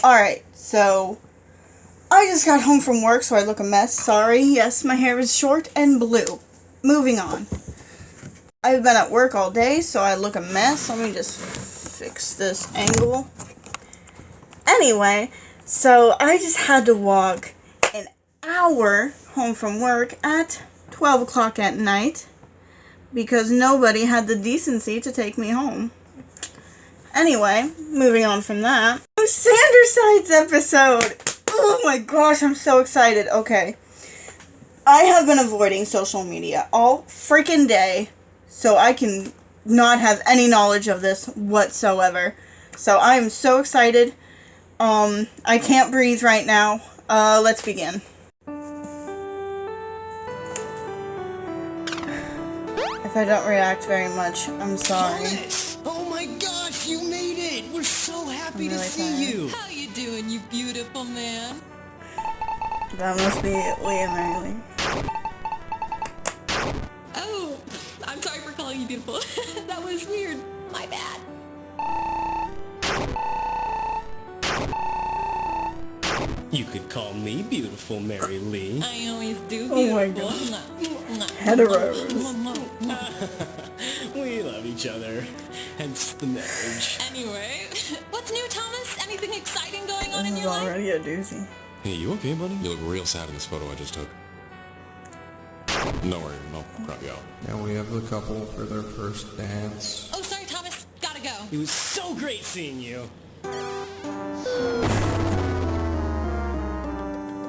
Alright, so I just got home from work, so I look a mess. Sorry. Yes, my hair is short and blue. Moving on. I've been at work all day, so I look a mess. Let me just fix this angle. Anyway, so I just had to walk an hour home from work at 12 o'clock at night because nobody had the decency to take me home. Anyway, moving on from that. Sandersides episode! Oh my gosh, I'm so excited. Okay. I have been avoiding social media all freaking day, so I can not have any knowledge of this whatsoever. So I am so excited. I can't breathe right now. Let's begin. If I don't react very much, I'm sorry. Oh my gosh, you made it! We're so happy to see you! How you doing, you beautiful man? That must be Leah Mary Lee. Oh, I'm sorry for calling you beautiful. That was weird. My bad. You could call me beautiful, Mary Lee. I always do beautiful. Oh my god. Heteros. We love each other. Hence the marriage. Anyway, what's new, Thomas? Anything exciting going on in your life? Already a doozy. Hey, you okay, buddy? You look real sad in this photo I just took. No worry, I'll crop you out. Now we have the couple for their first dance. Oh, sorry, Thomas. Gotta go. It was so great seeing you.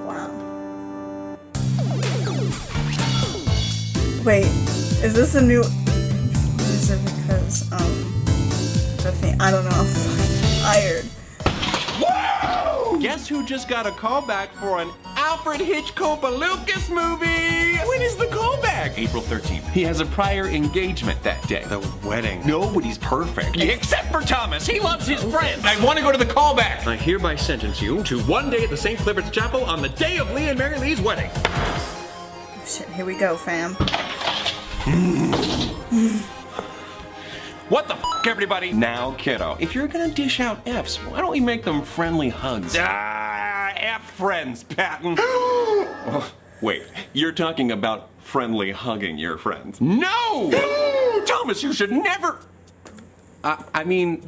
Wow. Wait, is this a new... Is it because, the thing... I don't know. I'm fucking tired. Guess who just got a callback for an Alfred Hitchcock Lucas movie? When is the callback? April 13th. He has a prior engagement that day. The wedding. Nobody's perfect. Except for Thomas. He loves his friends. I want to go to the callback. I hereby sentence you to 1 day at the St. Clifford's Chapel on the day of Leah and Mary Lee's wedding. Oh, shit, here we go, fam. What the f, everybody? Now, kiddo, if you're gonna dish out Fs, why don't we make them friendly hugs? F friends, Patton. Oh, wait, you're talking about friendly hugging your friends? No! Thomas, you should never... I mean,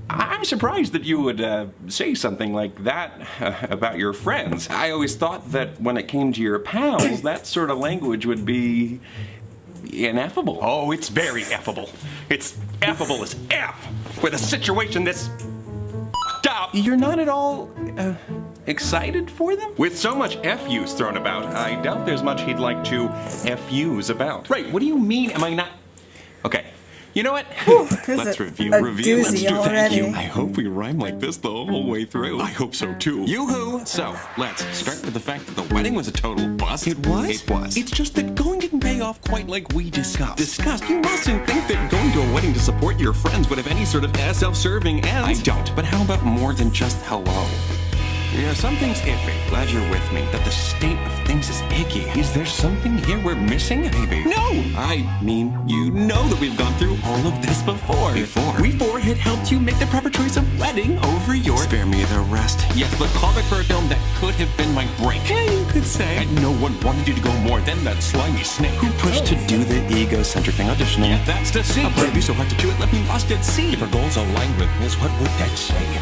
I'm surprised that you would say something like that about your friends. I always thought that when it came to your pals, that sort of language would be... ineffable. Oh, it's very effable. It's effable as F with a situation this up. You're not at all excited for them? With so much F-use thrown about, I doubt there's much he'd like to F-use about. Right, what do you mean am I not... Okay, you know what? Let's review. Let's do thank you. I hope we rhyme like this the whole way through. I hope so too. Yoo-hoo! So, let's start with the fact that the wedding was a total bust. It was? It was. It's just that going didn't pay off quite like we discussed. You mustn't think that going to a wedding to support your friends would have any sort of self-serving ends. I don't, but how about more than just hello? Yeah, something's iffy. Glad you're with me. That the state of things is icky. Is there something here we're missing? Maybe. No! I mean, you know that we've gone through all of this before. We four had helped you make the proper choice of wedding over your... Spare me the rest. Yes, but callback for a film that could have been my break. Yeah, you could say. And no one wanted you to go more than that slimy snake. Who pushed to do the egocentric thing auditioning? Yeah, that's the secret. How could it be so hard to chew it left me lost at sea? If our goals aligned with his, what would that say?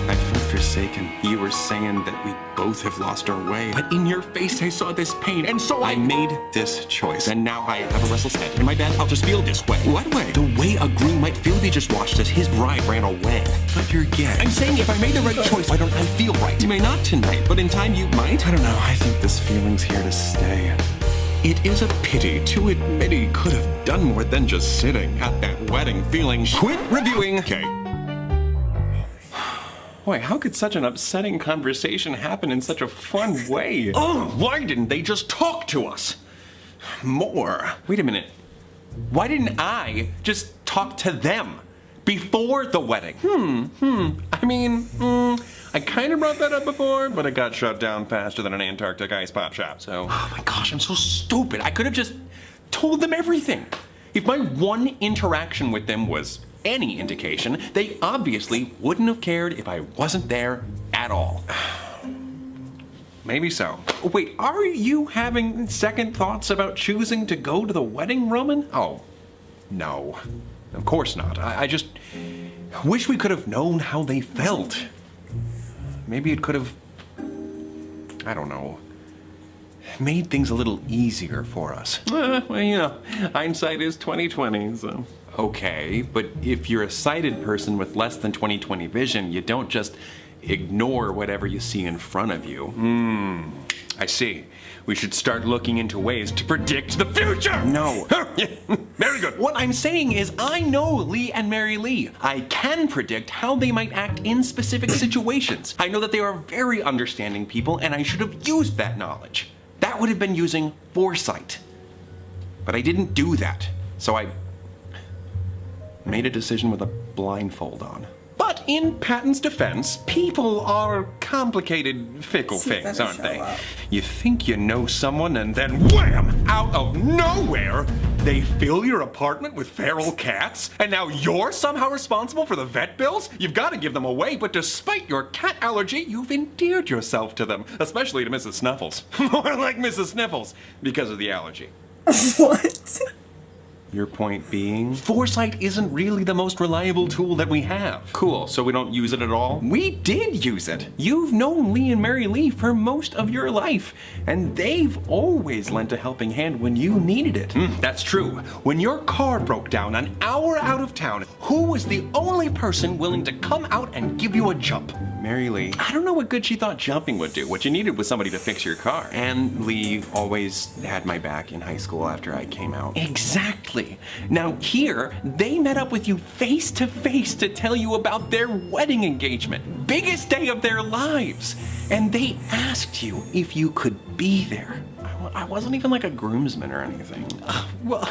I felt forsaken. You were saying that we both have lost our way. But in your face I saw this pain, and so I made this choice. And now I have a restless head. In my bed, I'll just feel this way. What way? The way a groom might feel if he just watched as his bride ran away. But you're gay. I'm saying if I made the right choice, why don't I feel right? You may not tonight, but in time you might. I don't know. I think this feeling's here to stay. It is a pity to admit he could have done more than just sitting at that wedding feeling. Quit reviewing. Okay. Boy, how could such an upsetting conversation happen in such a fun way? Oh, why didn't they just talk to us more? Wait a minute. Why didn't I just talk to them before the wedding? I mean, I kind of brought that up before, but it got shut down faster than an Antarctic ice pop shop, so... Oh my gosh, I'm so stupid. I could have just told them everything. If my one interaction with them was any indication, they obviously wouldn't have cared if I wasn't there at all. Maybe so. Wait, are you having second thoughts about choosing to go to the wedding, Roman? Oh, no. Of course not. I just wish we could have known how they felt. Maybe it could have, I don't know, made things a little easier for us. Well, you know, hindsight is 20/20, so. Okay, but if you're a sighted person with less than 20/20 vision, you don't just ignore whatever you see in front of you. I see. We should start looking into ways to predict the future! No. Very good. What I'm saying is I know Lee and Mary Lee. I can predict how they might act in specific situations. I know that they are very understanding people, and I should have used that knowledge. That would have been using foresight. But I didn't do that, so I made a decision with a blindfold on. But in Patton's defense, people are complicated, fickle things, aren't they? You think you know someone and then wham! Out of nowhere, they fill your apartment with feral cats, and now you're somehow responsible for the vet bills? You've got to give them away, but despite your cat allergy, you've endeared yourself to them, especially to Mrs. Snuffles. More like Mrs. Sniffles, because of the allergy. What? Your point being? Foresight isn't really the most reliable tool that we have. Cool, so we don't use it at all? We did use it. You've known Lee and Mary Lee for most of your life, and they've always lent a helping hand when you needed it. That's true. When your car broke down an hour out of town, who was the only person willing to come out and give you a jump? Mary Lee. I don't know what good she thought jumping would do. What you needed was somebody to fix your car. And Lee always had my back in high school after I came out. Exactly. Now here, they met up with you face to face to tell you about their wedding engagement. Biggest day of their lives. And they asked you if you could be there. I wasn't even like a groomsman or anything. Well,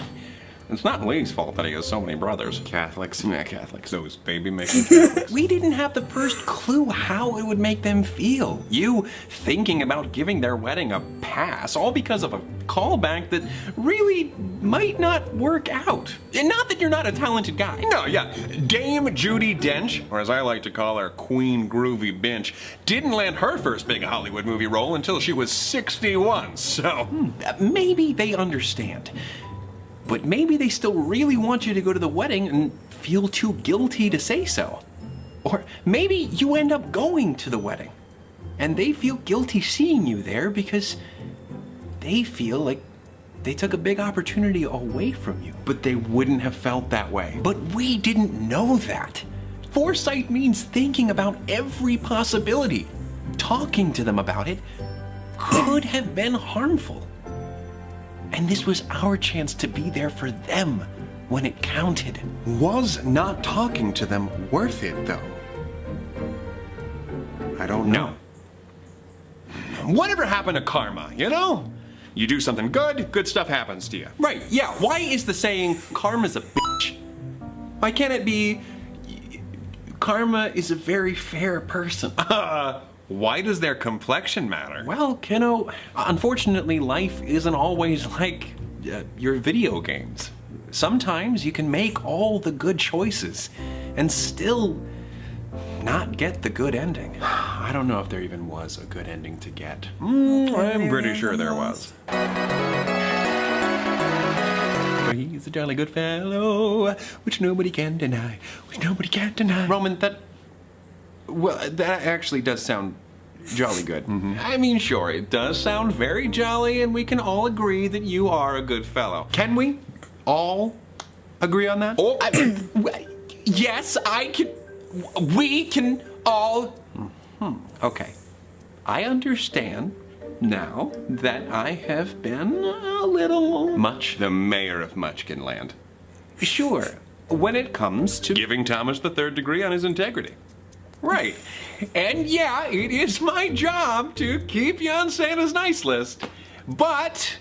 it's not Lee's fault that he has so many brothers. Catholics. Yeah, Catholics. Those baby-making Catholics. We didn't have the first clue how it would make them feel. You thinking about giving their wedding a pass, all because of a callback that really might not work out. And not that you're not a talented guy. No, yeah. Dame Judi Dench, or as I like to call her, Queen Groovy Bench, didn't land her first big Hollywood movie role until she was 61, so maybe they understand. But maybe they still really want you to go to the wedding and feel too guilty to say so. Or maybe you end up going to the wedding and they feel guilty seeing you there because they feel like they took a big opportunity away from you. But they wouldn't have felt that way. But we didn't know that. Foresight means thinking about every possibility. Talking to them about it could have been harmful. And this was our chance to be there for them when it counted. Was not talking to them worth it, though? I don't know. Whatever happened to karma, you know? You do something good, good stuff happens to you. Right, yeah. Why is the saying, karma's a bitch? Why can't it be, karma is a very fair person? Why does their complexion matter? Well, kiddo, unfortunately, life isn't always like your video games. Sometimes you can make all the good choices and still not get the good ending. I don't know if there even was a good ending to get. I'm pretty sure there was. For he's a jolly good fellow, which nobody can deny, which nobody can deny. Roman, well, that actually does sound jolly good. I mean, sure, it does sound very jolly, and we can all agree that you are a good fellow. Can we all agree on that? Oh, yes, I can. We can all. Okay. I understand now that I have been a little much the mayor of Muchkinland. Sure, when it comes to giving Thomas the third degree on his integrity. Right. And yeah, it is my job to keep you on Santa's nice list. But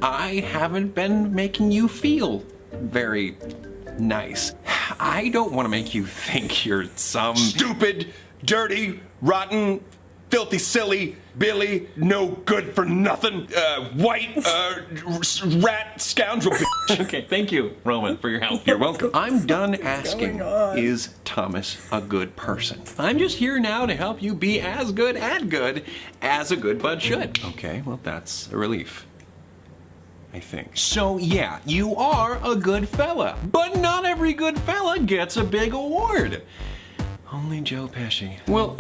I haven't been making you feel very nice. I don't want to make you think you're some stupid, dirty, rotten filthy, silly, Billy, no good for nothing, white, rat scoundrel bitch. Okay, thank you, Roman, for your help. You're welcome. I'm done asking, is Thomas a good person? I'm just here now to help you be as good as a good bud should. Okay, well, that's a relief. I think. So yeah, you are a good fella, but not every good fella gets a big award. Only Joe Pesci. Well,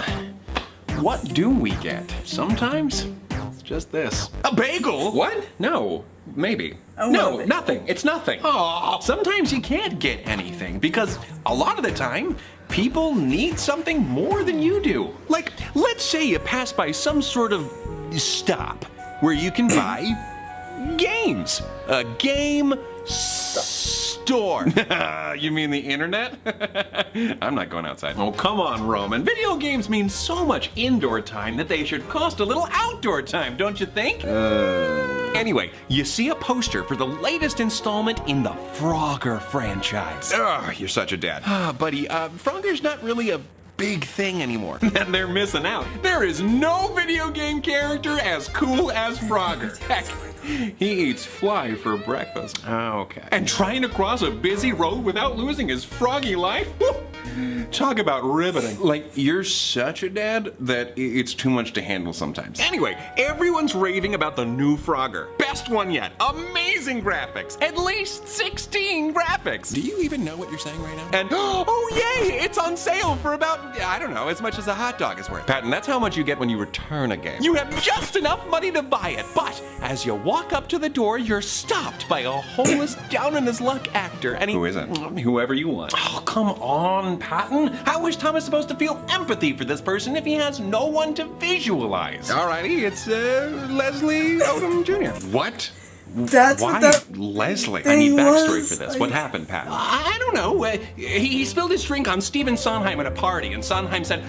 what do we get? Sometimes it's just this. A bagel? What? No, maybe. A No, little bit. nothing. It's nothing. Aw. Sometimes you can't get anything because a lot of the time, people need something more than you do. Like, let's say you pass by some sort of stop where you can buy games. A game store. You mean the internet? I'm not going outside. Oh, come on, Roman. Video games mean so much indoor time that they should cost a little outdoor time, don't you think? Anyway, you see a poster for the latest installment in the Frogger franchise. Oh, you're such a dad. Buddy, Frogger's not really a big thing anymore. And they're missing out. There is no video game character as cool as Frogger. Heck, he eats fly for breakfast. Okay. And trying to cross a busy road without losing his froggy life? Woo! Talk about riveting. Like, you're such a dad that it's too much to handle sometimes. Anyway, everyone's raving about the new Frogger. Best one yet. Amazing graphics. At least 16 graphics. Do you even know what you're saying right now? And, oh yay, it's on sale for about, I don't know, as much as a hot dog is worth. Patton, that's how much you get when you return a game. You have just enough money to buy it, but as you walk up to the door, you're stopped by a homeless, down-on-his-luck actor, and Who is it? Whoever you want. Oh, come on, Patton. How is Thomas supposed to feel empathy for this person if he has no one to visualize? Alrighty, it's Leslie Odom Jr. What? That's Why what that Leslie? I need thing backstory was. for this. I- What happened, Pat? I don't know. He spilled his drink on Stephen Sondheim at a party, and Sondheim said,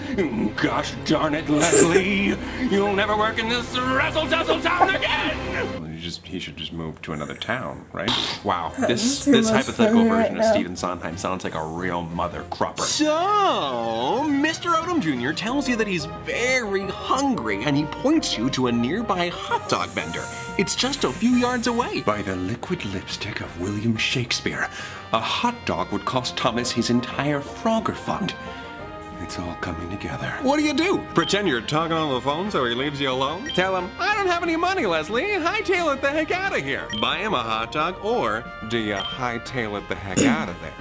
"Gosh darn it, Leslie, you'll never work in this razzle-dazzle town again." He should just move to another town, right? Wow, Too this much hypothetical funny right version of now. Stephen Sondheim sounds like a real mother crupper. So, Mr. Odom Jr. tells you that he's very hungry, and he points you to a nearby hot dog vendor. It's just a few yards away. By the liquid lipstick of William Shakespeare, a hot dog would cost Thomas his entire Frogger fund. It's all coming together. What do? Pretend you're talking on the phone so he leaves you alone? Tell him, I don't have any money, Leslie. Hightail it the heck out of here. Buy him a hot dog, or do you hightail it the heck out of there?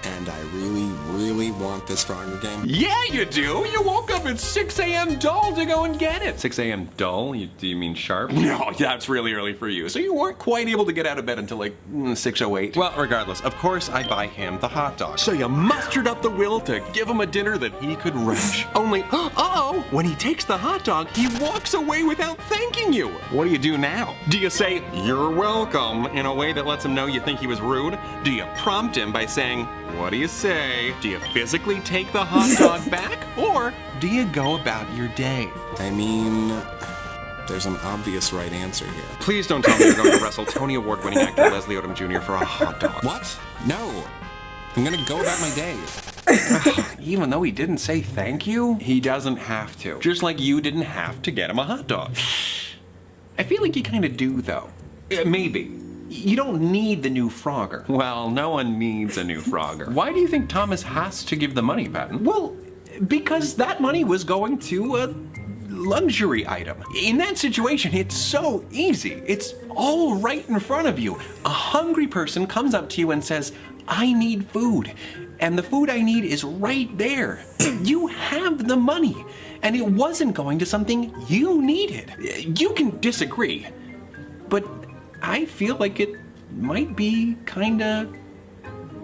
And I really, really want this Frogger game. Yeah, you do. You woke up at 6 a.m. dull to go and get it. 6 a.m. dull? Do you mean sharp? No, that's really early for you. So you weren't quite able to get out of bed until like 6:08. Well, regardless, of course I buy him the hot dog. So you mustered up the will to give him a dinner that he could relish. Only, uh-oh, when he takes the hot dog, he walks away without thanking you. What do you do now? Do you say, "You're welcome," in a way that lets him know you think he was rude? Do you prompt him by saying, "What do you say?" Do you physically take the hot dog back? Or do you go about your day? I mean, there's an obvious right answer here. Please don't tell me you're going to wrestle Tony Award-winning actor Leslie Odom Jr. for a hot dog. What? No. I'm gonna go about my day. Even though he didn't say thank you, He doesn't have to. just like you didn't have to get him a hot dog. I feel like you kind of do, though. Maybe. You don't need the new Frogger. Well, no one needs a new Frogger. Why do you think Thomas has to give the money, Patton? Well, because that money was going to a luxury item. In that situation, it's so easy. It's all right in front of you. A hungry person comes up to you and says, "I need food." And the food I need is right there. You have the money. And it wasn't going to something you needed. You can disagree, but I feel like it might be kinda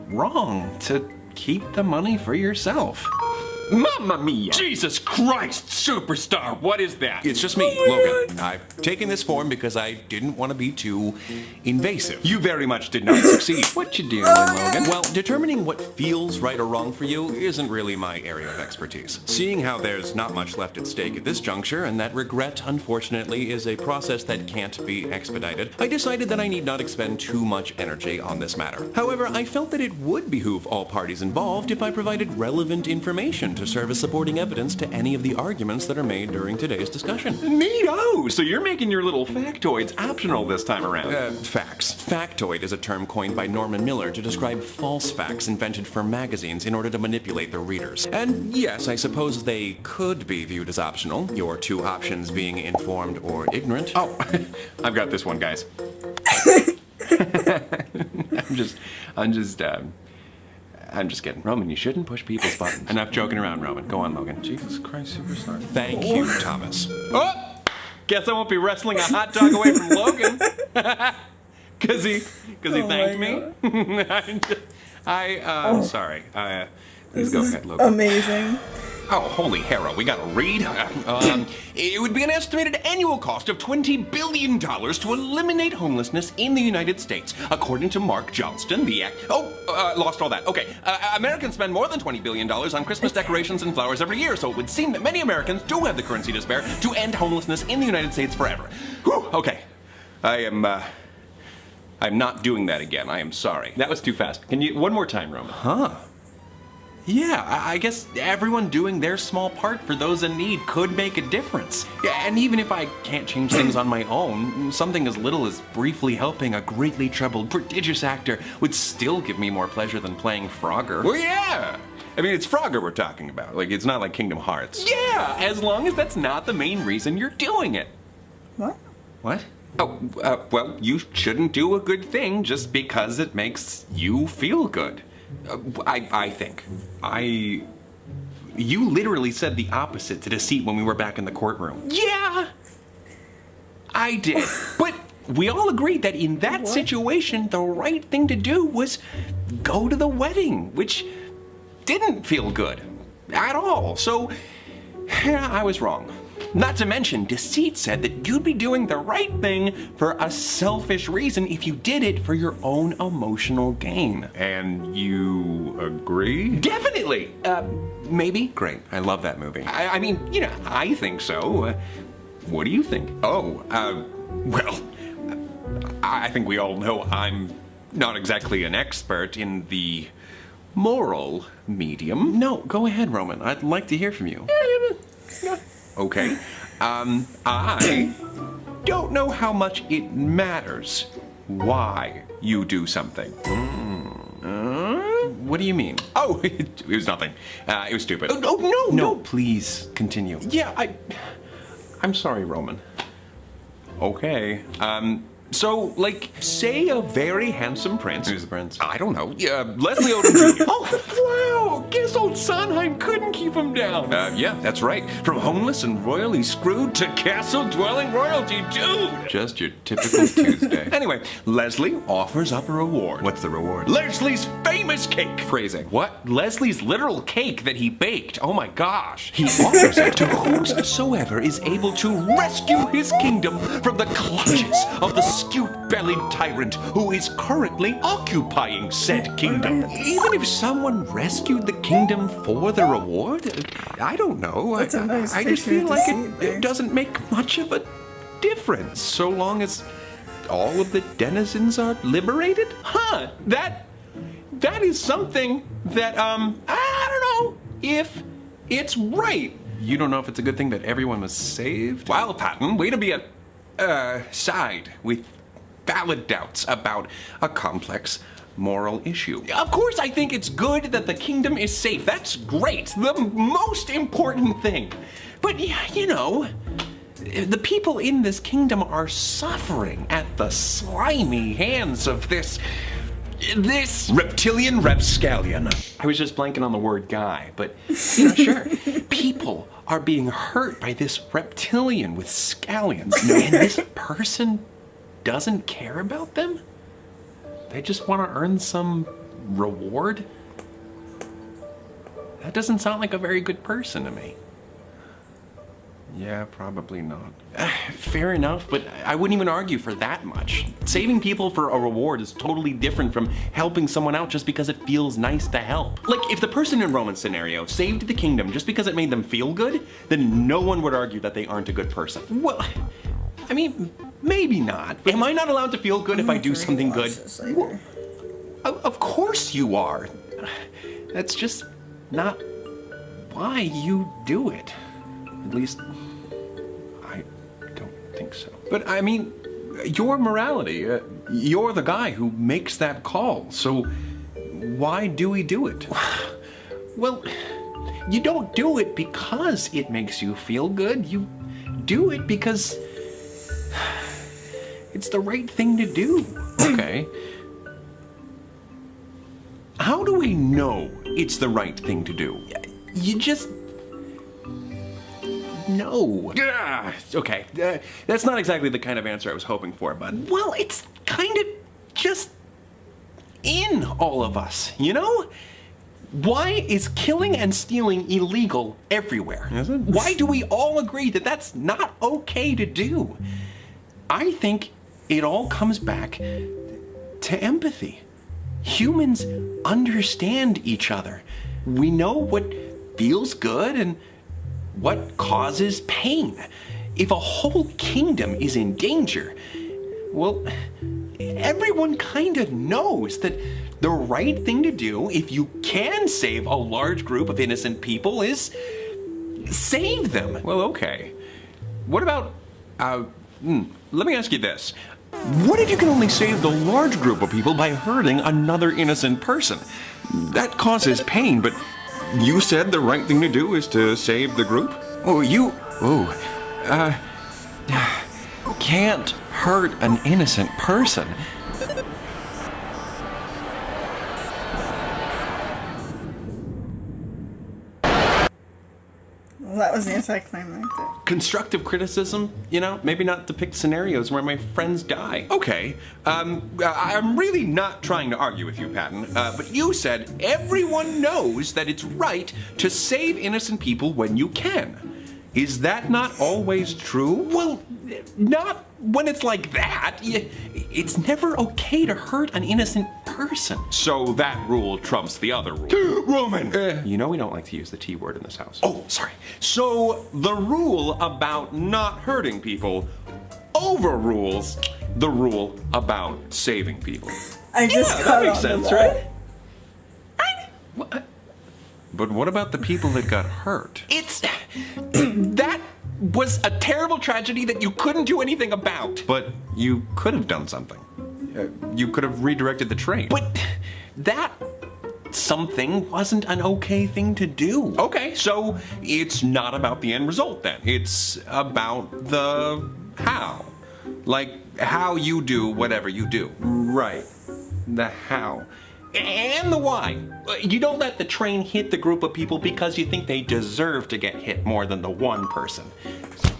wrong to keep the money for yourself. Mamma mia! Jesus Christ, superstar, what is that? It's just me, Logan. I've taken this form because I didn't want to be too invasive. You very much did not succeed. What you doing, Logan? Well, determining what feels right or wrong for you isn't really my area of expertise. Seeing how there's not much left at stake at this juncture, and that regret, unfortunately, is a process that can't be expedited, I decided that I need not expend too much energy on this matter. However, I felt that it would behoove all parties involved if I provided relevant information sufficient to serve as supporting evidence to any of the arguments that are made during today's discussion. Neato! So you're making your little factoids optional this time around. Facts. Factoid is a term coined by Norman Miller to describe false facts invented for magazines in order to manipulate their readers. And yes, I suppose they could be viewed as optional, your two options being informed or ignorant. Oh, I've got this one, guys. I'm just kidding. Roman, you shouldn't push people's buttons. Enough joking around, Roman. Go on, Logan. Jesus Christ, superstar. Thank you, Thomas. Oh! Guess I won't be wrestling a hot dog away from Logan. Cause he thanked me. Sorry. Please go ahead, Logan. Amazing. Oh, holy hero, we gotta read. It would be an estimated annual cost of $20 billion to eliminate homelessness in the United States, according to Mark Johnston, the lost all that. Okay, Americans spend more than $20 billion on Christmas decorations and flowers every year, so it would seem that many Americans do have the currency to spare to end homelessness in the United States forever. Whew, okay, I'm not doing that again. I am sorry. That was too fast. Can you, one more time, Roman? Huh. Yeah, I guess everyone doing their small part for those in need could make a difference. Yeah, and even if I can't change things on my own, something as little as briefly helping a greatly troubled, prodigious actor would still give me more pleasure than playing Frogger. Well, yeah! I mean, it's Frogger we're talking about. Like, it's not like Kingdom Hearts. Yeah, as long as that's not the main reason you're doing it. What? What? Oh, well, you shouldn't do a good thing just because it makes you feel good. I think. You literally said the opposite to Deceit when we were back in the courtroom. Yeah, I did. But we all agreed that in that situation, the right thing to do was go to the wedding, which didn't feel good at all. So, yeah, I was wrong. Not to mention, Deceit said that you'd be doing the right thing for a selfish reason if you did it for your own emotional gain. And you agree? Definitely! Maybe? Great. I love that movie. I mean, you know, I think so. What do you think? Oh, well, I think we all know I'm not exactly an expert in the moral medium. No, go ahead, Roman. I'd like to hear from you. Okay. I don't know how much it matters why you do something. What do you mean? Oh, it was nothing. It was stupid. Oh, no, please continue. Yeah, I'm sorry, Roman. Okay. So, like, say a very handsome prince. Who's the prince? I don't know. Leslie Odom Jr. Oh, wow! Guess old Sondheim couldn't keep him down. Yeah, that's right. From homeless and royally screwed to castle-dwelling royalty, dude! Just your typical Tuesday. Anyway, Leslie offers up a reward. What's the reward? Leslie's famous cake! Phrasing. What? Leslie's literal cake that he baked. Oh my gosh. He offers it to whosoever is able to rescue his kingdom from the clutches of the skewed-bellied tyrant who is currently occupying said kingdom. Even if someone rescued the kingdom for the reward, I don't know. That's a nice I just picture feel to like see it there. doesn't make much of a difference so long as all of the denizens are liberated? Huh, that is something that, I don't know if it's right. You don't know if it's a good thing that everyone was saved? Wow, Patton, way to be a side with valid doubts about a complex moral issue. Of course, I think it's good that the kingdom is safe. That's great. The most important thing. But, you know, the people in this kingdom are suffering at the slimy hands of this reptilian rapscallion. I was just blanking on the word guy, but, you know, sure. People are being hurt by this reptilian with scallions. And this person doesn't care about them? They just want to earn some reward? That doesn't sound like a very good person to me. Yeah, probably not. Fair enough, but I wouldn't even argue for that much. Saving people for a reward is totally different from helping someone out just because it feels nice to help. Like, if the person in Roman's scenario saved the kingdom just because it made them feel good, then no one would argue that they aren't a good person. Well, I mean, maybe not. Am I not allowed to feel good if I do something good? Well, of course you are. That's just not why you do it. At least, I don't think so. But I mean, your morality, you're the guy who makes that call, so why do we do it? Well, you don't do it because it makes you feel good. You do it because it's the right thing to do. Okay. How do we know it's the right thing to do? You just know. Okay, that's not exactly the kind of answer I was hoping for, bud. Well, it's kind of just in all of us, you know? Why is killing and stealing illegal everywhere? Is it? Why do we all agree that that's not okay to do? I think it all comes back to empathy. Humans understand each other. We know what feels good and what causes pain. If a whole kingdom is in danger, well, everyone kind of knows that the right thing to do, if you can save a large group of innocent people, is save them. Well, okay. What about, let me ask you this. What if you can only save the large group of people by hurting another innocent person? That causes pain, but you said the right thing to do is to save the group? Can't hurt an innocent person. Well, that was anticlimactic. Constructive criticism, you know, maybe not depict scenarios where my friends die. Okay, I'm really not trying to argue with you, Patton, but you said everyone knows that it's right to save innocent people when you can. Is that not always true? Well, not when it's like that. It's never okay to hurt an innocent person. So that rule trumps the other rule. Roman! You know we don't like to use the T word in this house. Oh, sorry. So the rule about not hurting people overrules the rule about saving people. I just Yeah, that caught makes on sense, to that. right? But what about the people that got hurt? That was a terrible tragedy that you couldn't do anything about. But you could have done something. You could have redirected the train. But that something wasn't an okay thing to do. Okay, so it's not about the end result then. It's about the how. Like how you do whatever you do. Right. The how. And the why. You don't let the train hit the group of people because you think they deserve to get hit more than the one person.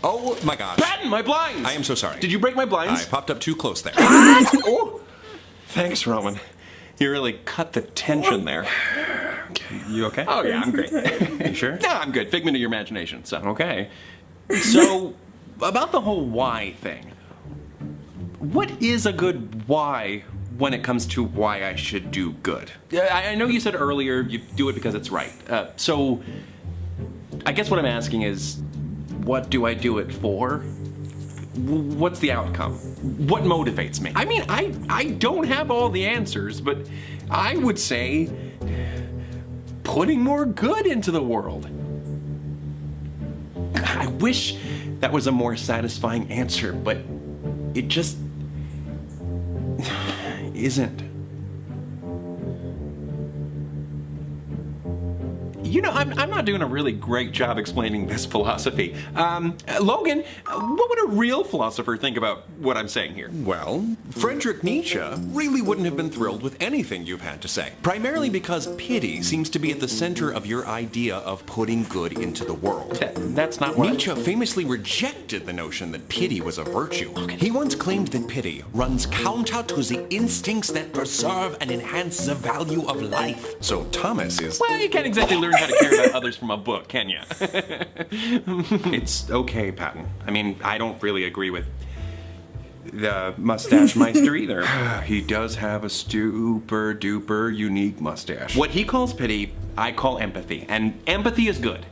Oh my gosh. Patton, my blinds! I am so sorry. Did you break my blinds? I popped up too close there. Oh. Thanks, Roman. You really cut the tension there. You okay? Oh yeah, I'm great. You sure? No, I'm good. Figment of your imagination, so. Okay. So, about the whole why thing. What is a good why when it comes to why I should do good? I know you said earlier you do it because it's right. So, I guess what I'm asking is, what do I do it for? What's the outcome? What motivates me? I mean, I don't have all the answers, but I would say putting more good into the world. I wish that was a more satisfying answer, but it just isn't. You know, I'm not doing a really great job explaining this philosophy. Logan, what would a real philosopher think about what I'm saying here? Well, Friedrich Nietzsche really wouldn't have been thrilled with anything you've had to say. Primarily because pity seems to be at the center of your idea of putting good into the world. That's not what Nietzsche famously rejected the notion that pity was a virtue. He once claimed that pity runs counter to the instincts that preserve and enhance the value of life. So Thomas is... Well, you can't exactly learn how to care about others from a book, can you? It's okay, Patton. I mean, I don't really agree with the mustache meister either. He does have a super duper unique mustache. What he calls pity, I call empathy, and empathy is good.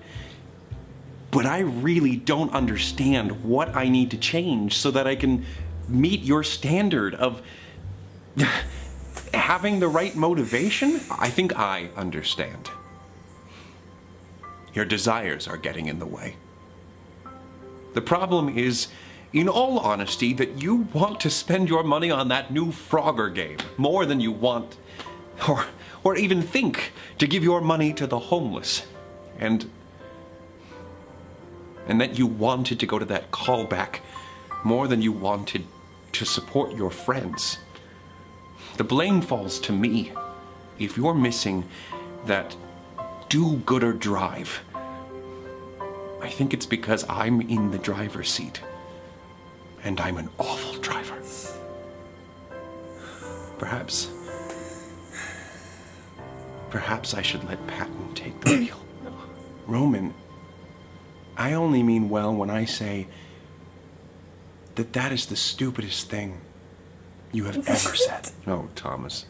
But I really don't understand what I need to change so that I can meet your standard of having the right motivation. I think I understand. Your desires are getting in the way. The problem is, in all honesty, that you want to spend your money on that new Frogger game more than you want, or even think, to give your money to the homeless. And that you wanted to go to that callback more than you wanted to support your friends. The blame falls to me if you're missing that do-gooder drive. I think it's because I'm in the driver's seat, and I'm an awful driver. Perhaps I should let Patton take the wheel. Roman, I only mean well when I say that that is the stupidest thing you have ever said. Oh, Thomas.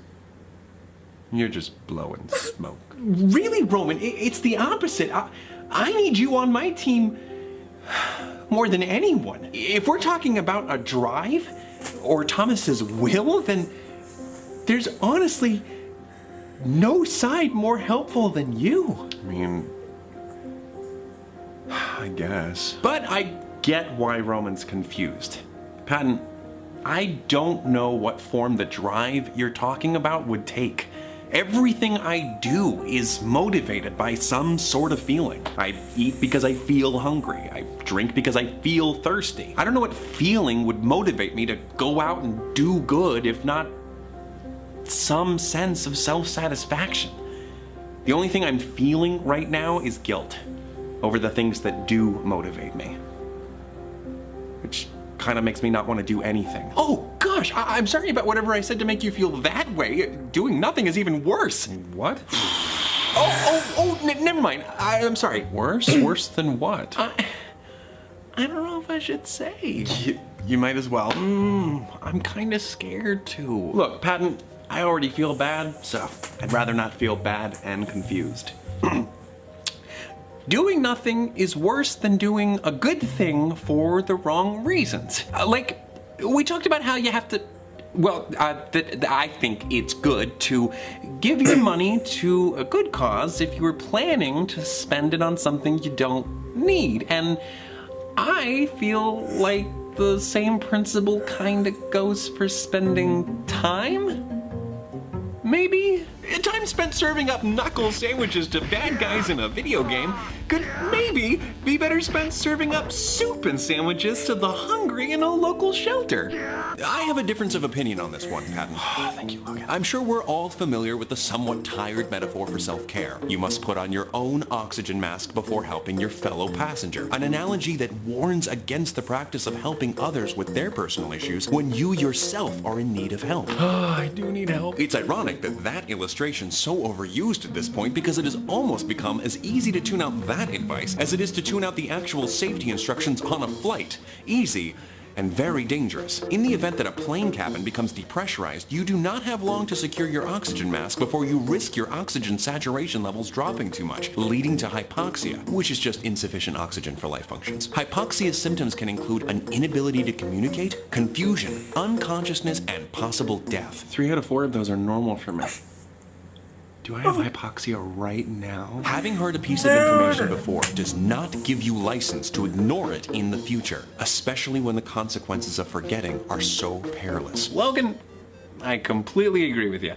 You're just blowing smoke. Really, Roman? It's the opposite. I need you on my team more than anyone. If we're talking about a drive or Thomas's will, then there's honestly no side more helpful than you. I mean, I guess. But I get why Roman's confused. Patton, I don't know what form the drive you're talking about would take. Everything I do is motivated by some sort of feeling. I eat because I feel hungry. I drink because I feel thirsty. I don't know what feeling would motivate me to go out and do good if not some sense of self-satisfaction. The only thing I'm feeling right now is guilt over the things that do motivate me. Which kind of makes me not want to do anything. Oh gosh, I'm sorry about whatever I said to make you feel that way. Doing nothing is even worse. What? Never mind. I'm sorry. Worse? Worse than what? I don't know if I should say. You might as well. I'm kind of scared too. Look, Patton, I already feel bad, so I'd rather not feel bad and confused. Doing nothing is worse than doing a good thing for the wrong reasons. Like, we talked about how you have to, I think it's good to give your money to a good cause if you were planning to spend it on something you don't need. And I feel like the same principle kind of goes for spending time? Maybe? Time spent serving up knuckle sandwiches to bad guys in a video game could maybe be better spent serving up soup and sandwiches to the hungry in a local shelter. I have a difference of opinion on this one, Patton. Thank you, Logan. I'm sure we're all familiar with the somewhat tired metaphor for self-care. You must put on your own oxygen mask before helping your fellow passenger. An analogy that warns against the practice of helping others with their personal issues when you yourself are in need of help. I do need help. It's ironic that illustration's so overused at this point because it has almost become as easy to tune out that advice as it is to tune out the actual safety instructions on a flight. Easy and very dangerous. In the event that a plane cabin becomes depressurized, you do not have long to secure your oxygen mask before you risk your oxygen saturation levels dropping too much, leading to hypoxia, which is just insufficient oxygen for life functions. Hypoxia's symptoms can include an inability to communicate, confusion, unconsciousness, and possible death. 3 out of 4 of those are normal for me. Do I have hypoxia right now? Having heard a piece of information before does not give you license to ignore it in the future, especially when the consequences of forgetting are so perilous. Logan, I completely agree with you.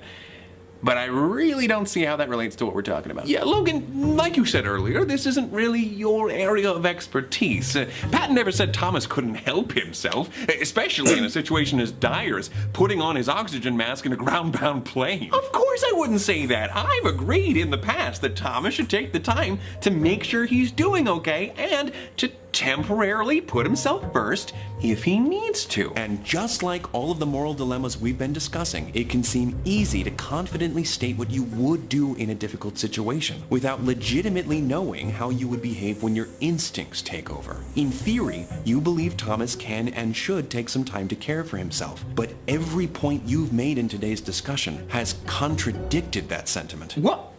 But I really don't see how that relates to what we're talking about. Yeah, Logan, like you said earlier, this isn't really your area of expertise. Patton never said Thomas couldn't help himself, especially in a situation as dire as putting on his oxygen mask in a ground-bound plane. Of course I wouldn't say that. I've agreed in the past that Thomas should take the time to make sure he's doing okay and to temporarily put himself first if he needs to. And just like all of the moral dilemmas we've been discussing, it can seem easy to confidently state what you would do in a difficult situation without legitimately knowing how you would behave when your instincts take over. In theory, you believe Thomas can and should take some time to care for himself, but every point you've made in today's discussion has contradicted that sentiment. What?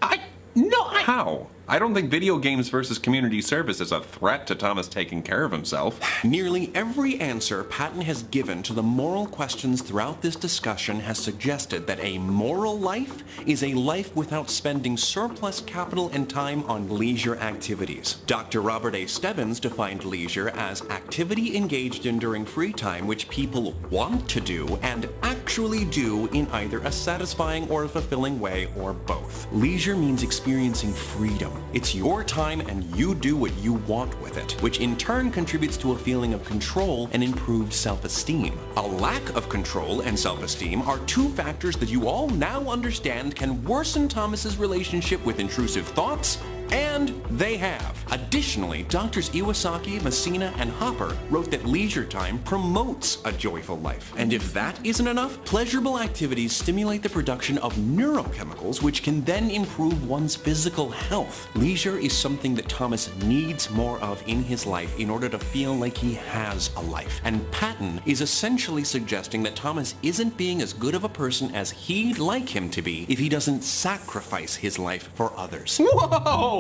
No, What? How? I don't think video games versus community service is a threat to Thomas taking care of himself. Nearly every answer Patton has given to the moral questions throughout this discussion has suggested that a moral life is a life without spending surplus capital and time on leisure activities. Dr. Robert A. Stebbins defined leisure as activity engaged in during free time which people want to do and actually do in either a satisfying or a fulfilling way or both. Leisure means experiencing freedom. It's your time and you do what you want with it, which in turn contributes to a feeling of control and improved self-esteem. A lack of control and self-esteem are two factors that you all now understand can worsen Thomas's relationship with intrusive thoughts, and they have. Additionally, Doctors Iwasaki, Messina, and Hopper wrote that leisure time promotes a joyful life. And if that isn't enough, pleasurable activities stimulate the production of neurochemicals which can then improve one's physical health. Leisure is something that Thomas needs more of in his life in order to feel like he has a life. And Patton is essentially suggesting that Thomas isn't being as good of a person as he'd like him to be if he doesn't sacrifice his life for others. Whoa!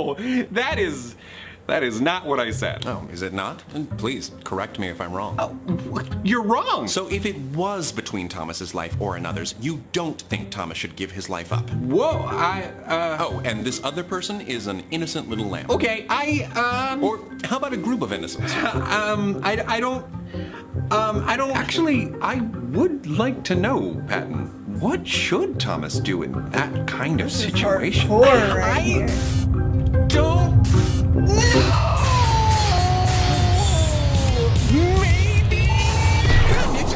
That is not what I said. Oh, is it not? Then please correct me if I'm wrong. Oh, you're wrong. So if it was between Thomas's life or another's, you don't think Thomas should give his life up? Whoa, Oh, and this other person is an innocent little lamb. Okay, Or how about a group of innocents? I don't... Actually, I would like to know, Patton, what should Thomas do in that kind of situation? Hardcore right here. Don't... Maybe?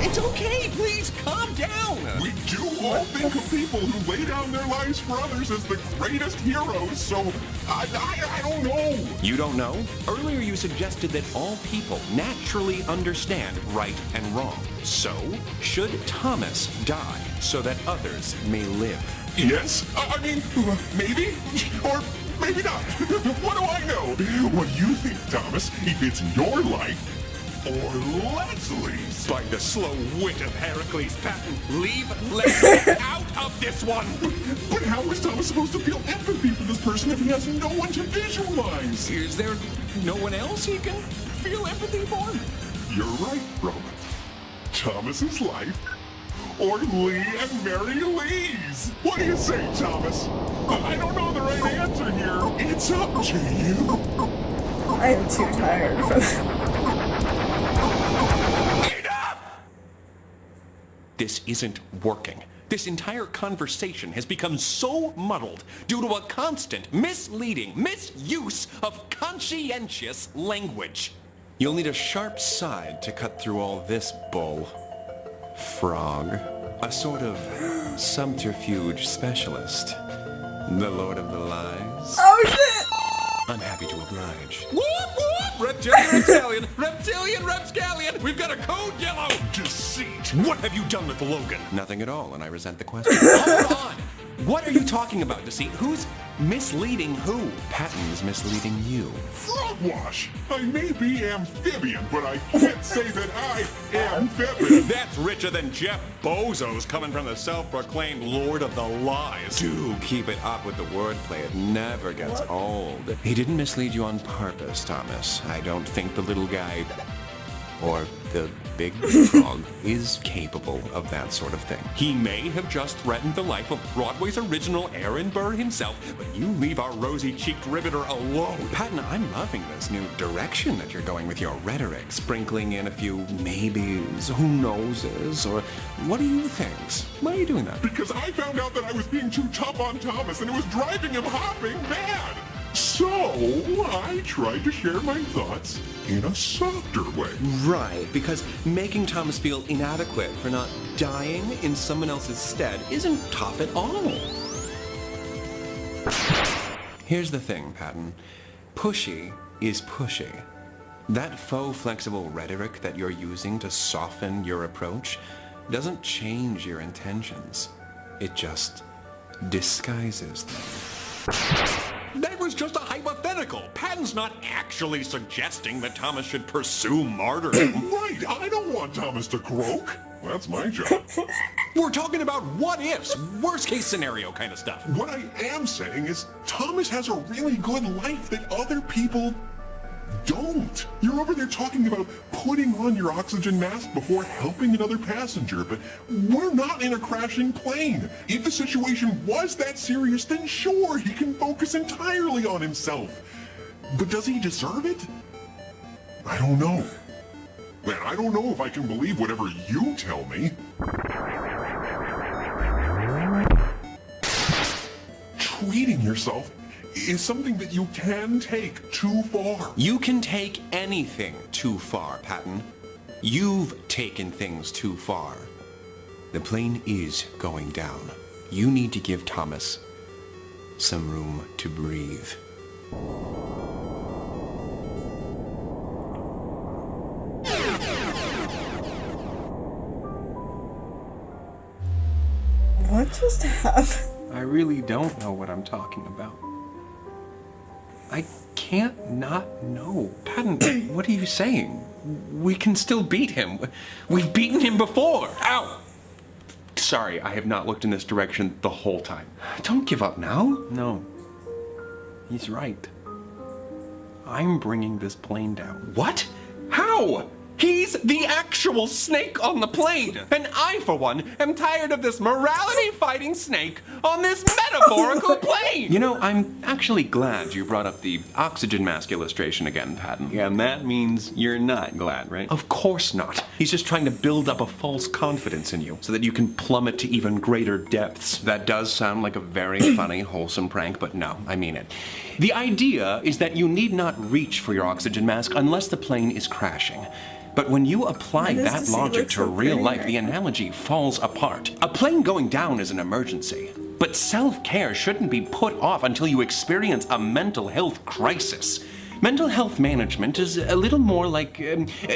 It's okay, please calm down. We do all think of people who lay down their lives for others as the greatest heroes, so I don't know. You don't know? Earlier you suggested that all people naturally understand right and wrong. So, should Thomas die so that others may live? Yes? I mean, maybe? Or maybe not. What do I know? What do you think, Thomas, if it's your life or Leslie's? By the slow wit of Heracles, Patton, leave Leslie out of this one! But how is Thomas supposed to feel empathy for this person if he has no one to visualize? Is there no one else he can feel empathy for? You're right, Roman. Thomas's life or Lee and Mary Lee's? What do you say, Thomas? I don't know the right answer here. It's up to you. I am too tired for that. This isn't working. This entire conversation has become so muddled due to a constant, misleading misuse of conscientious language. You'll need a sharp side to cut through all this bull. Frog. A sort of subterfuge specialist. The Lord of the Lies. Oh shit! I'm happy to oblige. Whoop whoop! Reptilian Rapscallion! Reptilian Rapscallion! We've got a code yellow! Deceit. What have you done with Logan? Nothing at all, and I resent the question. Hold on! What are you talking about, Deceit? Who's misleading who? Patton's misleading you. Frogwash. I may be amphibian, but I can't say that I am amphibian. That's richer than Jeff Bezos coming from the self-proclaimed Lord of the Lies. Do keep it up with the wordplay. It never gets old. He didn't mislead you on purpose, Thomas. I don't think the little guy or the big frog is capable of that sort of thing. He may have just threatened the life of Broadway's original Aaron Burr himself, but you leave our rosy-cheeked riveter alone. Patton, I'm loving this new direction that you're going with your rhetoric, sprinkling in a few maybes, who knowses, or what do you think? Why are you doing that? Because I found out that I was being too tough on Thomas and it was driving him hopping mad. So, I tried to share my thoughts in a softer way. Right, because making Thomas feel inadequate for not dying in someone else's stead isn't tough at all. Here's the thing, Patton. Pushy is pushy. That faux flexible rhetoric that you're using to soften your approach doesn't change your intentions. It just disguises them. That was just a hypothetical. Patton's not actually suggesting that Thomas should pursue martyrdom. Right, I don't want Thomas to croak. That's my job. We're talking about what ifs, worst case scenario kind of stuff. What I am saying is Thomas has a really good life that other people don't. You're over there talking about putting on your oxygen mask before helping another passenger, but we're not in a crashing plane. If the situation was that serious, then sure, he can focus entirely on himself. But does he deserve it? I don't know. Man, I don't know if I can believe whatever you tell me. Treating yourself is something that you can take too far. You can take anything too far, Patton. You've taken things too far. The plane is going down. You need to give Thomas some room to breathe. What just happened? I really don't know what I'm talking about. I can't not know. Patton, what are you saying? We can still beat him. We've beaten him before. Ow! Sorry, I have not looked in this direction the whole time. Don't give up now. No. He's right. I'm bringing this plane down. What? How? He's the actual snake on the plane! And I, for one, am tired of this morality-fighting snake on this metaphorical plane! You know, I'm actually glad you brought up the oxygen mask illustration again, Patton. Yeah, and that means you're not glad, right? Of course not. He's just trying to build up a false confidence in you so that you can plummet to even greater depths. That does sound like a very funny, wholesome prank, but no, I mean it. The idea is that you need not reach for your oxygen mask unless the plane is crashing. But when you apply that logic to real life, the analogy falls apart. A plane going down is an emergency. But self-care shouldn't be put off until you experience a mental health crisis. Mental health management is a little more like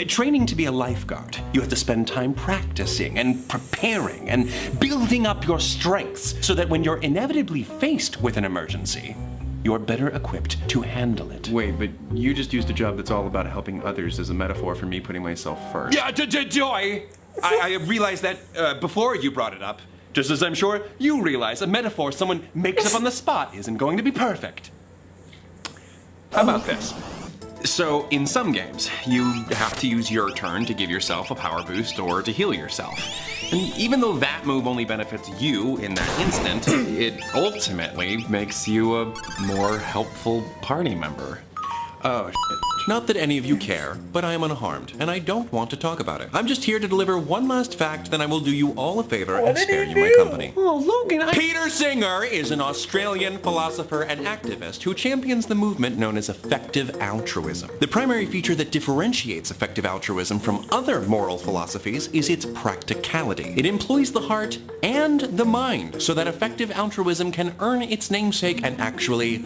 training to be a lifeguard. You have to spend time practicing and preparing and building up your strengths so that when you're inevitably faced with an emergency, you're better equipped to handle it. Wait, but you just used a job that's all about helping others as a metaphor for me putting myself first. Yeah, Joy! I realized that before you brought it up. Just as I'm sure you realize a metaphor someone makes up on the spot isn't going to be perfect. How about this? So, in some games, you have to use your turn to give yourself a power boost or to heal yourself. And even though that move only benefits you in that instant, it ultimately makes you a more helpful party member. Oh, shit. Not that any of you care, but I am unharmed, and I don't want to talk about it. I'm just here to deliver one last fact, then I will do you all a favor and spare you my company. Oh, Logan, Peter Singer is an Australian philosopher and activist who champions the movement known as effective altruism. The primary feature that differentiates effective altruism from other moral philosophies is its practicality. It employs the heart and the mind so that effective altruism can earn its namesake and actually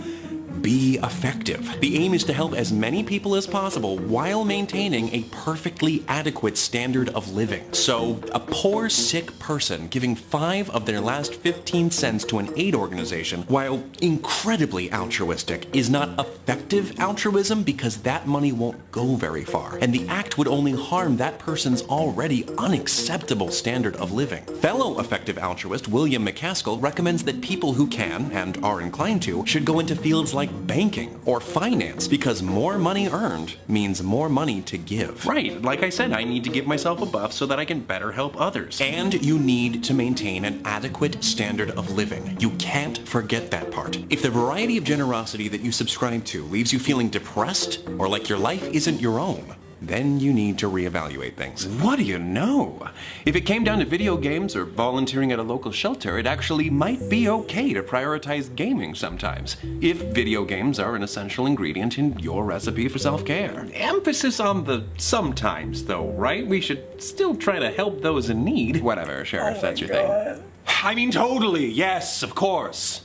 be effective. The aim is to help as many people as possible while maintaining a perfectly adequate standard of living. So, a poor, sick person giving 5 of their last 15 cents to an aid organization, while incredibly altruistic, is not effective altruism because that money won't go very far, and the act would only harm that person's already unacceptable standard of living. Fellow effective altruist William McCaskill recommends that people who can, and are inclined to, should go into fields like banking or finance because more money earned means more money to give. Right, like I said, I need to give myself a buff so that I can better help others. And you need to maintain an adequate standard of living. You can't forget that part. If the variety of generosity that you subscribe to leaves you feeling depressed or like your life isn't your own, then you need to reevaluate things. What do you know? If it came down to video games or volunteering at a local shelter, it actually might be okay to prioritize gaming sometimes, if video games are an essential ingredient in your recipe for self-care. Emphasis on the sometimes, though, right? We should still try to help those in need. Whatever, Sheriff, that's your thing. I mean, totally, yes, of course.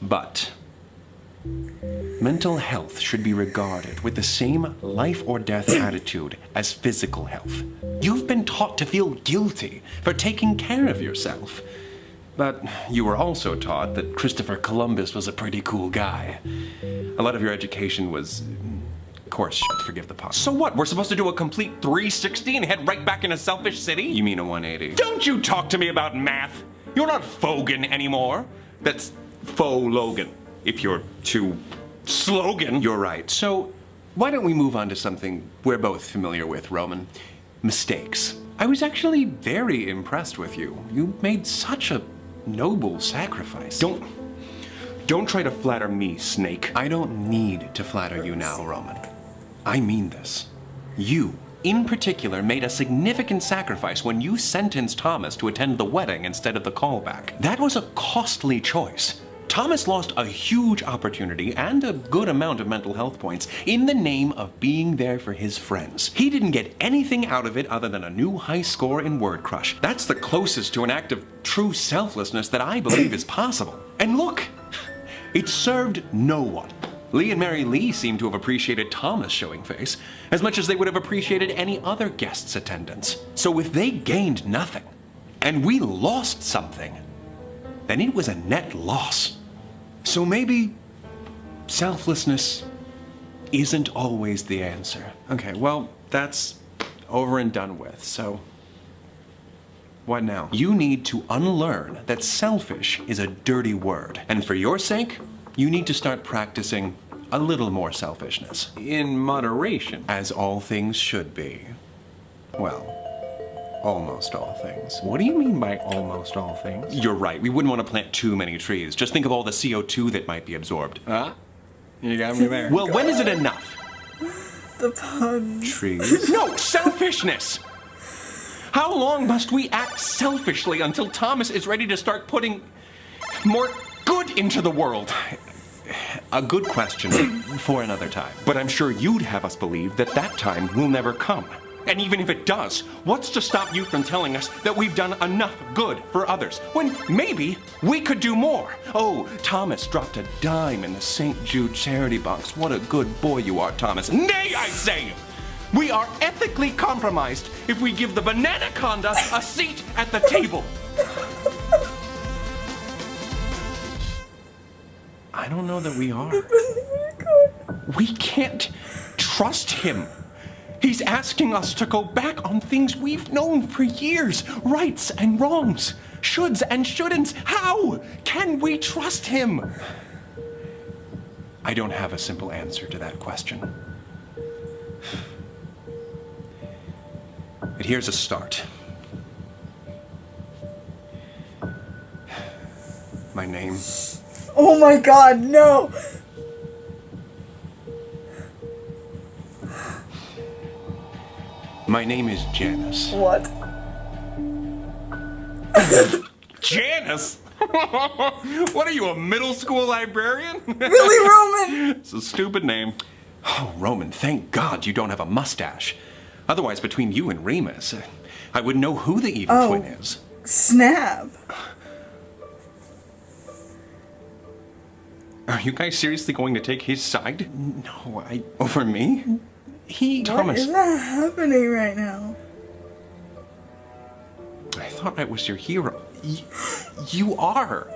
But mental health should be regarded with the same life or death attitude as physical health. You've been taught to feel guilty for taking care of yourself. But you were also taught that Christopher Columbus was a pretty cool guy. A lot of your education was Of course, shit, forgive the pun. So what, we're supposed to do a complete 360 and head right back into Selfish City? You mean a 180. Don't you talk to me about math! You're not Fogan anymore. That's Faux Logan, if you're too slogan. You're right. So, why don't we move on to something we're both familiar with, Roman? Mistakes. I was actually very impressed with you. You made such a noble sacrifice. Don't try to flatter me, Snake. I don't need to flatter you now, Roman. I mean this. You, in particular, made a significant sacrifice when you sentenced Thomas to attend the wedding instead of the callback. That was a costly choice. Thomas lost a huge opportunity and a good amount of mental health points in the name of being there for his friends. He didn't get anything out of it other than a new high score in Word Crush. That's the closest to an act of true selflessness that I believe is possible. And look, it served no one. Lee and Mary Lee seem to have appreciated Thomas showing face as much as they would have appreciated any other guest's attendance. So if they gained nothing, and we lost something, then it was a net loss. So maybe selflessness isn't always the answer. Okay, well, that's over and done with, so what now? You need to unlearn that selfish is a dirty word. And for your sake, you need to start practicing a little more selfishness. In moderation, as all things should be. Well, almost all things. What do you mean by almost all things? You're right. We wouldn't want to plant too many trees. Just think of all the CO2 that might be absorbed. Huh? You got me there. Well, when is it enough? The pun. Trees? No, selfishness! How long must we act selfishly until Thomas is ready to start putting more good into the world? A good question for another time. But I'm sure you'd have us believe that that time will never come. And even if it does, what's to stop you from telling us that we've done enough good for others, when maybe we could do more? Oh, Thomas dropped a dime in the St. Jude charity box. What a good boy you are, Thomas. Nay, I say! We are ethically compromised if we give the Bananaconda a seat at the table. I don't know that we are. We can't trust him. He's asking us to go back on things we've known for years. Rights and wrongs. Shoulds and shouldn'ts. How can we trust him? I don't have a simple answer to that question. But here's a start. My name. Oh my god, no! My name is Janice. What? Janice? What are you, a middle school librarian? Really, Roman? It's a stupid name. Oh, Roman, thank God you don't have a mustache. Otherwise, between you and Remus, I wouldn't know who the evil twin is. Snap. Are you guys seriously going to take his side? No, over me? What Thomas. is that happening right now? I thought I was your hero. You are.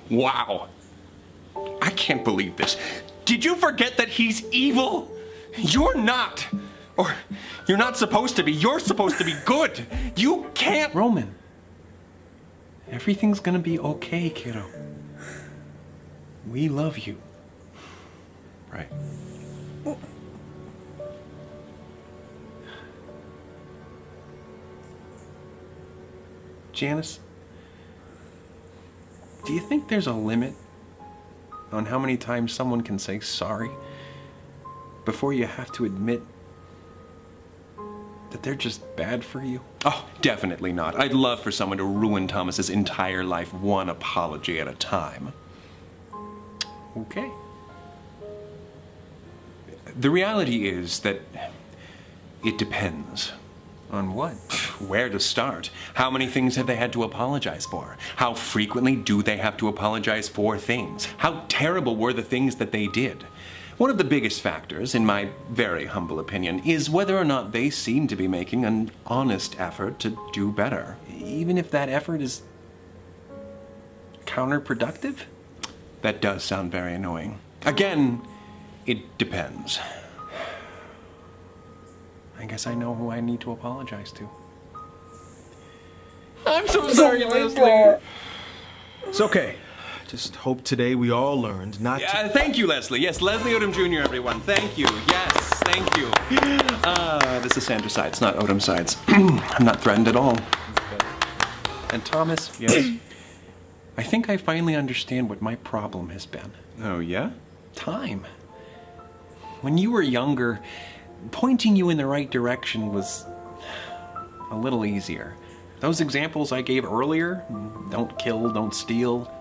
Wow. I can't believe this. Did you forget that he's evil? You're not. Or you're not supposed to be. You're supposed to be good. You can't. Roman. Everything's gonna be okay, kiddo. We love you. Right. Janice, do you think there's a limit on how many times someone can say sorry before you have to admit that they're just bad for you? Oh, definitely not. I'd love for someone to ruin Thomas's entire life one apology at a time. Okay. The reality is that it depends. On what? Where to start? How many things have they had to apologize for? How frequently do they have to apologize for things? How terrible were the things that they did? One of the biggest factors, in my very humble opinion, is whether or not they seem to be making an honest effort to do better, even if that effort is counterproductive? That does sound very annoying. Again, it depends. I guess I know who I need to apologize to. I'm so sorry, Leslie. It's okay. Just hope today we all learned not to... Thank you, Leslie. Yes, Leslie Odom Jr., everyone. Thank you. Yes, thank you. This is Sandra Sides, not Odom Sides. I'm not threatened at all. And Thomas, yes, I think I finally understand what my problem has been. Oh, yeah? Time. When you were younger, pointing you in the right direction was a little easier. Those examples I gave earlier, don't kill, don't steal,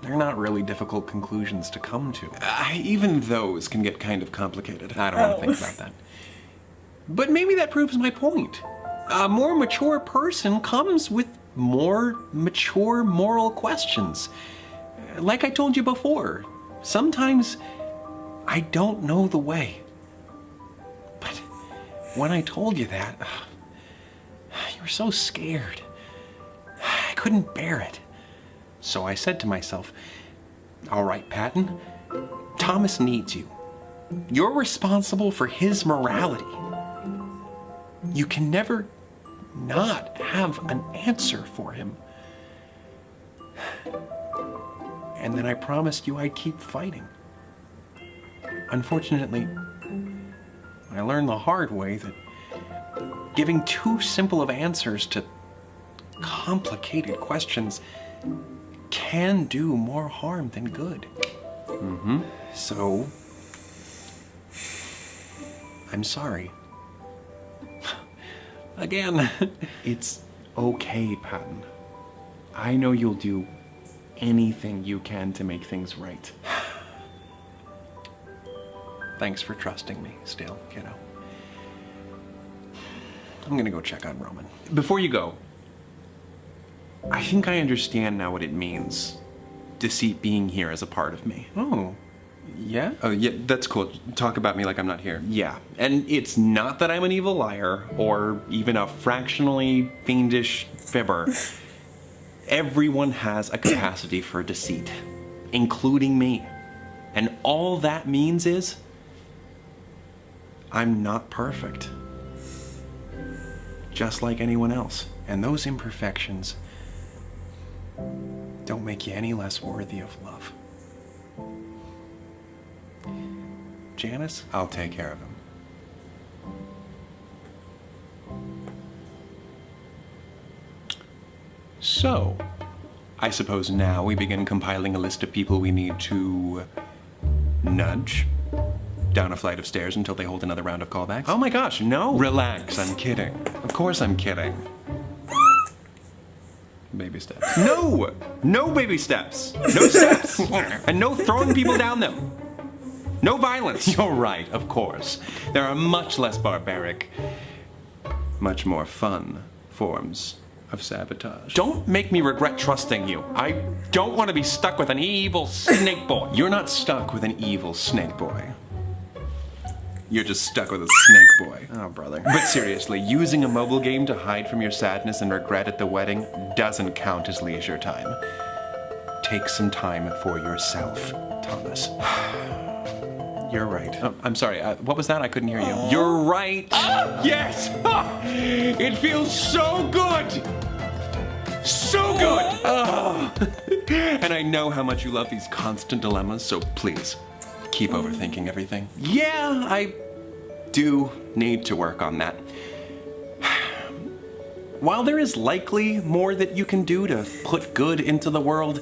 they're not really difficult conclusions to come to. Even those can get kind of complicated. I don't want to think about that. But maybe that proves my point. A more mature person comes with more mature moral questions. Like I told you before, sometimes I don't know the way. But when I told you that, you were so scared. I couldn't bear it. So I said to myself, all right, Patton, Thomas needs you. You're responsible for his morality. You can never not have an answer for him. And then I promised you I'd keep fighting. Unfortunately, I learned the hard way that giving too simple of answers to complicated questions can do more harm than good. So, I'm sorry. Again. It's okay, Patton. I know you'll do anything you can to make things right. Thanks for trusting me still, kiddo. I'm gonna go check on Roman. Before you go, I think I understand now what it means, deceit being here as a part of me. Oh, yeah? Oh, yeah, that's cool. Talk about me like I'm not here. Yeah, and it's not that I'm an evil liar or even a fractionally fiendish fibber. Everyone has a capacity for deceit, including me. And all that means is I'm not perfect. Just like anyone else. And those imperfections don't make you any less worthy of love. Janice, I'll take care of him. So, I suppose now we begin compiling a list of people we need to nudge down a flight of stairs until they hold another round of callbacks. Oh my gosh, no! Relax, I'm kidding. Of course I'm kidding. Baby steps. No! No baby steps! No steps! And no throwing people down them! No violence! You're right, of course. There are much less barbaric, much more fun forms of sabotage. Don't make me regret trusting you. I don't want to be stuck with an evil snake boy. You're not stuck with an evil snake boy. You're just stuck with a snake boy. Oh, brother. But seriously, using a mobile game to hide from your sadness and regret at the wedding doesn't count as leisure time. Take some time for yourself, Thomas. You're right. Oh, I'm sorry, what was that? I couldn't hear you. You're right. Yes! It feels so good! So good! And I know how much you love these constant dilemmas, so please, keep overthinking everything. Yeah, I do need to work on that. While there is likely more that you can do to put good into the world,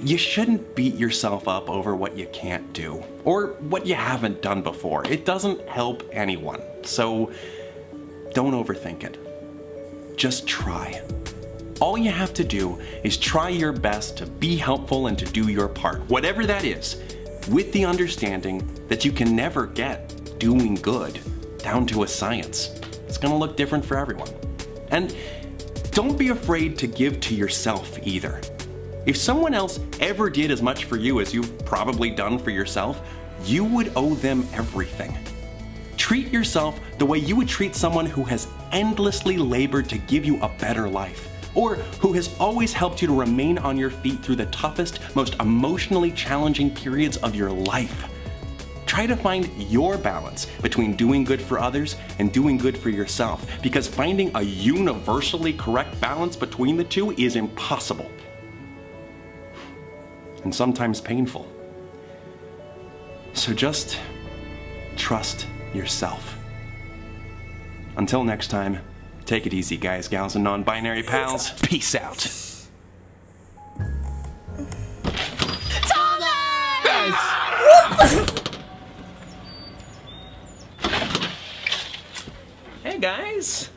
you shouldn't beat yourself up over what you can't do, or what you haven't done before. It doesn't help anyone, so don't overthink it. Just try. All you have to do is try your best to be helpful and to do your part, whatever that is, with the understanding that you can never get doing good down to a science. It's gonna look different for everyone. And don't be afraid to give to yourself either. If someone else ever did as much for you as you've probably done for yourself, you would owe them everything. Treat yourself the way you would treat someone who has endlessly labored to give you a better life. or who has always helped you to remain on your feet through the toughest, most emotionally challenging periods of your life. Try to find your balance between doing good for others and doing good for yourself, because finding a universally correct balance between the two is impossible. And sometimes painful. So just trust yourself. Until next time, take it easy, guys, gals, and non-binary pals. Peace out. Hey, guys.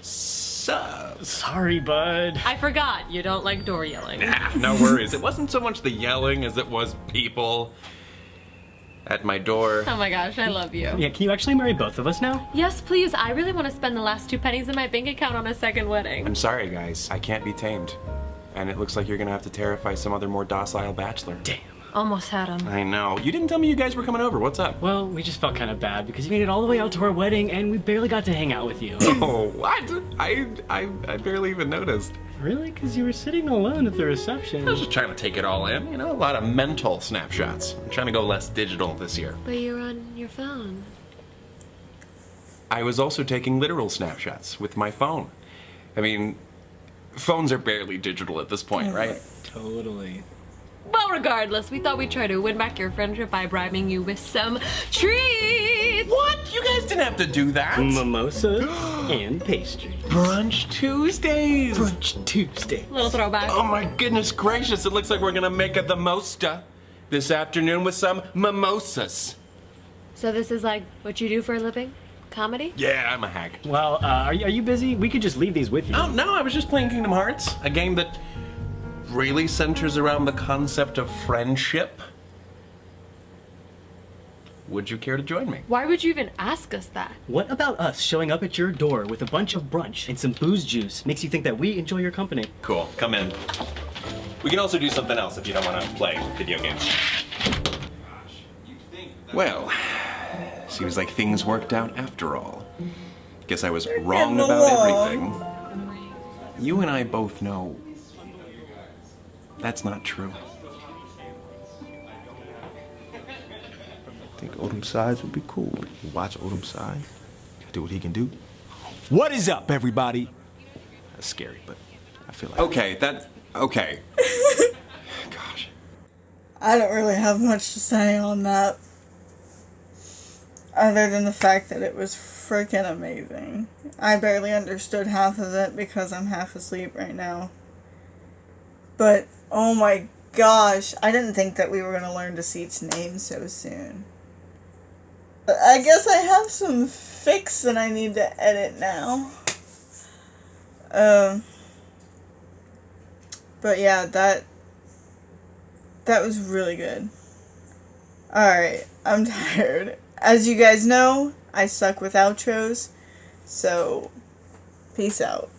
Sorry, bud. I forgot, you don't like door yelling. Nah, no worries. It wasn't so much the yelling as it was people at my door. Oh my gosh, I love you. Yeah, can you actually marry both of us now? Yes, please. I really want to spend the last 2 pennies in my bank account on a second wedding. I'm sorry, guys. I can't be tamed. And it looks like you're gonna have to terrify some other more docile bachelor. Damn. Almost had him. I know. You didn't tell me you guys were coming over. What's up? Well, we just felt kind of bad because you made it all the way out to our wedding and we barely got to hang out with you. Oh, what? I barely even noticed. Really? Because you were sitting alone at the reception. I was just trying to take it all in. You know, a lot of mental snapshots. I'm trying to go less digital this year. But you're on your phone. I was also taking literal snapshots with my phone. I mean, phones are barely digital at this point, right? Totally. Well, regardless, we thought we'd try to win back your friendship by bribing you with some treats. What? You guys didn't have to do that. Mimosa and pastry. Brunch Tuesdays. Brunch Tuesday. Little throwback. Oh my goodness gracious, it looks like we're gonna make a the mosta this afternoon with some mimosas. So this is like what you do for a living? Comedy? Yeah, I'm a hack. Well, are you busy? We could just leave these with you. Oh, no, I was just playing Kingdom Hearts, a game that really centers around the concept of friendship. Would you care to join me? Why would you even ask us that? What about us showing up at your door with a bunch of brunch and some booze juice makes you think that we enjoy your company? Cool, come in. We can also do something else if you don't want to play video games. Well, seems like things worked out after all. Guess I was wrong about everything. You and I both know that's not true. I think Odom Sides would be cool. You watch Odom Sides, do what he can do. What is up, everybody? That's scary, but I feel like... Okay. Gosh. I don't really have much to say on that. Other than the fact that it was freaking amazing. I barely understood half of it because I'm half asleep right now. But, oh my gosh, I didn't think that we were going to learn Deceit's name so soon. But I guess I have some fics that I need to edit now. But yeah, that was really good. Alright, I'm tired. As you guys know, I suck with outros, so peace out.